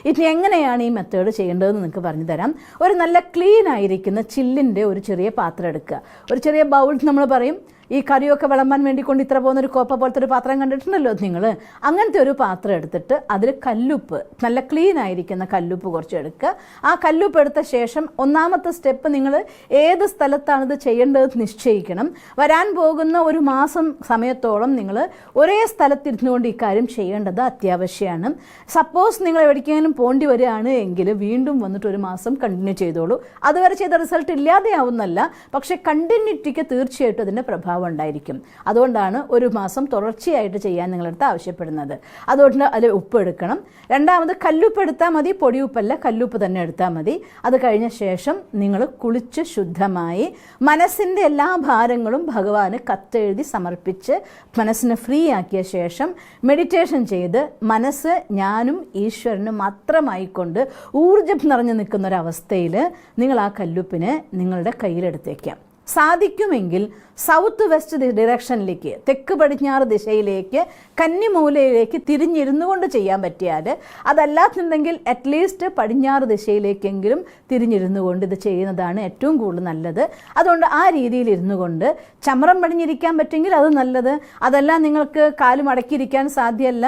ഇനി എങ്ങനെയാണ് ഈ മെത്തേഡ് ചെയ്യേണ്ടതെന്ന് നിങ്ങൾക്ക് പറഞ്ഞു തരാം. ഒരു നല്ല ക്ലീൻ ആയിരിക്കുന്ന ചില്ലിൻ്റെ ഒരു ചെറിയ പാത്രം എടുക്കുക. ഒരു ചെറിയ ബൗൾ നമ്മൾ പറയും, ഈ കറിയൊക്കെ വിളമ്പാൻ വേണ്ടി കൊണ്ട് ഇത്ര പോകുന്നൊരു കോപ്പ പോലത്തെ ഒരു പാത്രം കണ്ടിട്ടുണ്ടല്ലോ നിങ്ങൾ. അങ്ങനത്തെ ഒരു പാത്രം എടുത്തിട്ട് അതിൽ കല്ലുപ്പ്, നല്ല ക്ലീൻ ആയിരിക്കുന്ന കല്ലുപ്പ് കുറച്ച് എടുക്കുക. ആ കല്ലുപ്പ് എടുത്ത ശേഷം ഒന്നാമത്തെ സ്റ്റെപ്പ്, നിങ്ങൾ ഏത് സ്ഥലത്താണ് ഇത് ചെയ്യേണ്ടത് നിശ്ചയിക്കണം. വരാൻ പോകുന്ന ഒരു മാസം സമയത്തോളം നിങ്ങൾ ഒരേ സ്ഥലത്തിരുന്നുകൊണ്ട് ഈ കാര്യം ചെയ്യേണ്ടത് അത്യാവശ്യമാണ്. സപ്പോസ് നിങ്ങൾ എവിടേക്കെങ്കിലും പോണ്ടി വരികയാണ് എങ്കിൽ വീണ്ടും വന്നിട്ട് ഒരു മാസം കണ്ടിന്യൂ ചെയ്തോളൂ. അതുവരെ ചെയ്ത റിസൾട്ട് ഇല്ലാതെയാവുന്നല്ല, പക്ഷേ കണ്ടിന്യൂറ്റിക്ക് തീർച്ചയായിട്ടും അതിൻ്റെ പ്രഭാവം ഉണ്ടായിരിക്കും. അതുകൊണ്ടാണ് ഒരു മാസം തുടർച്ചയായിട്ട് ചെയ്യാൻ നിങ്ങളടുത്ത് ആവശ്യപ്പെടുന്നത്. അതുകൊണ്ട് അതിൽ ഉപ്പ് എടുക്കണം. രണ്ടാമത് കല്ലുപ്പ് എടുത്താൽ മതി, പൊടിയുപ്പല്ല, കല്ലുപ്പ് തന്നെ എടുത്താൽ മതി. അത് കഴിഞ്ഞ ശേഷം നിങ്ങൾ കുളിച്ച് ശുദ്ധമായി മനസ്സിൻ്റെ എല്ലാ ഭാരങ്ങളും ഭഗവാന് കത്തെഴുതി സമർപ്പിച്ച് മനസ്സിനെ ഫ്രീ ആക്കിയ ശേഷം മെഡിറ്റേഷൻ ചെയ്ത് മനസ്സ് ഞാനും ഈശ്വരനും മാത്രമായിക്കൊണ്ട് ഊർജ്ജം നിറഞ്ഞു നിൽക്കുന്ന ഒരവസ്ഥയിൽ നിങ്ങൾ ആ കല്ലുപ്പിനെ നിങ്ങളുടെ കയ്യിലെടുത്തേക്കാം. സാധിക്കുമെങ്കിൽ സൗത്ത് വെസ്റ്റ് ഡിറക്ഷനിലേക്ക്, തെക്ക് പടിഞ്ഞാറ് ദിശയിലേക്ക്, കന്നിമൂലയിലേക്ക് തിരിഞ്ഞിരുന്നു കൊണ്ട് ചെയ്യാൻ പറ്റിയാൽ, അതല്ലാത്തുണ്ടെങ്കിൽ അറ്റ്ലീസ്റ്റ് പടിഞ്ഞാറ് ദിശയിലേക്കെങ്കിലും തിരിഞ്ഞിരുന്നു കൊണ്ട് ഇത് ചെയ്യുന്നതാണ് ഏറ്റവും കൂടുതൽ നല്ലത്. അതുകൊണ്ട് ആ രീതിയിൽ ഇരുന്നു കൊണ്ട് ചമ്രം പടിഞ്ഞിരിക്കാൻ പറ്റുമെങ്കിൽ അത് നല്ലത്. അതല്ല നിങ്ങൾക്ക് കാല് മടക്കിയിരിക്കാൻ സാധ്യമല്ല,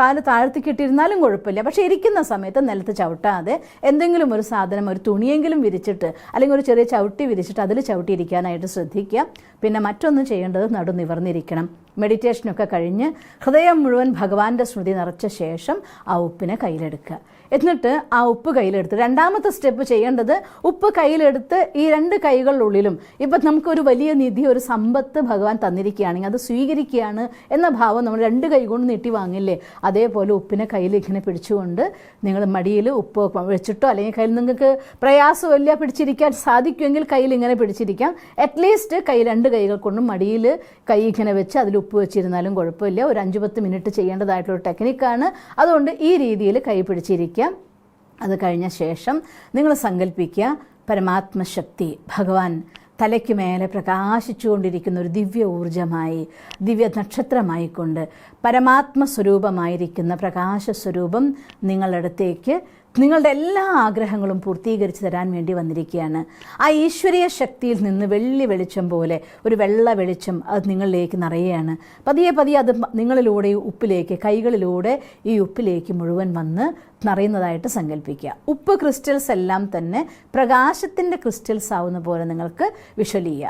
കാല് താഴ്ത്തിക്കിട്ടിരുന്നാലും കുഴപ്പമില്ല. പക്ഷേ ഇരിക്കുന്ന സമയത്ത് നിലത്ത് ചവിട്ടാതെ എന്തെങ്കിലും ഒരു സാധനം, ഒരു തുണിയെങ്കിലും വിരിച്ചിട്ട് അല്ലെങ്കിൽ ഒരു ചെറിയ ചവിട്ടി വിരിച്ചിട്ട് അതിൽ ചവിട്ടിയിരിക്കാനായിട്ട് ശ്രദ്ധിക്കുക. പിന്നെ മറ്റൊന്നും ചെയ്യേണ്ടത് നടു നിവർന്നിരിക്കണം. മെഡിറ്റേഷനൊക്കെ കഴിഞ്ഞ് ഹൃദയം മുഴുവൻ ഭഗവാന്റെ സ്മൃതി നിറച്ച ശേഷം ആ ഉപ്പിനെ കയ്യിലെടുക്കുക. എന്നിട്ട് ആ ഉപ്പ് കയ്യിലെടുത്ത് രണ്ടാമത്തെ സ്റ്റെപ്പ് ചെയ്യേണ്ടത്, ഉപ്പ് കയ്യിലെടുത്ത് ഈ രണ്ട് കൈകളിലുള്ളിലും, ഇപ്പം നമുക്കൊരു വലിയ നിധി, ഒരു സമ്പത്ത് ഭഗവാൻ തന്നിരിക്കുകയാണെങ്കിൽ അത് സ്വീകരിക്കുകയാണ് എന്ന ഭാവം നമ്മൾ രണ്ട് കൈ കൊണ്ട് നീട്ടി വാങ്ങില്ലേ, അതേപോലെ ഉപ്പിനെ കയ്യിൽ ഇങ്ങനെ പിടിച്ചുകൊണ്ട് നിങ്ങൾ മടിയിൽ ഉപ്പ് വെച്ചിട്ടോ അല്ലെങ്കിൽ കയ്യിൽ നിങ്ങൾക്ക് പ്രയാസമില്ല പിടിച്ചിരിക്കാൻ സാധിക്കുമെങ്കിൽ കയ്യിൽ ഇങ്ങനെ പിടിച്ചിരിക്കാം. അറ്റ്ലീസ്റ്റ് രണ്ട് കൈകൾ കൊണ്ടും മടിയിൽ കൈ ഇങ്ങനെ വെച്ച് അതിൽ ഉപ്പ് വെച്ചിരുന്നാലും കുഴപ്പമില്ല. ഒരു 5-10 മിനിറ്റ് ചെയ്യേണ്ടതായിട്ടുള്ള ടെക്നിക്കാണ്. അതുകൊണ്ട് ഈ രീതിയിൽ കൈ പിടിച്ചിരിക്കുക. അത് കഴിഞ്ഞ ശേഷം നിങ്ങൾ സങ്കല്പിക്കുക, പരമാത്മശക്തി ഭഗവാൻ തലയ്ക്ക് മേലെ പ്രകാശിച്ചുകൊണ്ടിരിക്കുന്ന ഒരു ദിവ്യ ഊർജമായി, ദിവ്യ നക്ഷത്രമായിക്കൊണ്ട് പരമാത്മസ്വരൂപമായിരിക്കുന്ന പ്രകാശസ്വരൂപം നിങ്ങളുടെ അടുത്തേക്ക് നിങ്ങളുടെ എല്ലാ ആഗ്രഹങ്ങളും പൂർത്തീകരിച്ച് തരാൻ വേണ്ടി വന്നിരിക്കുകയാണ്. ആ ഈശ്വരീയ ശക്തിയിൽ നിന്ന് വെള്ളി വെളിച്ചം പോലെ ഒരു വെള്ള വെളിച്ചം അത് നിങ്ങളിലേക്ക് നിറയുകയാണ്. പതിയെ പതിയെ അത് നിങ്ങളിലൂടെ ഉപ്പിലേക്ക്, കൈകളിലൂടെ ഈ ഉപ്പിലേക്ക് മുഴുവൻ വന്ന് നിറയുന്നതായിട്ട് സങ്കല്പിക്കുക. ഉപ്പ് ക്രിസ്റ്റൽസ് എല്ലാം തന്നെ പ്രകാശത്തിൻ്റെ ക്രിസ്റ്റൽസ് ആവുന്ന പോലെ നിങ്ങൾക്ക് വിഷ്വൽ ചെയ്യുക.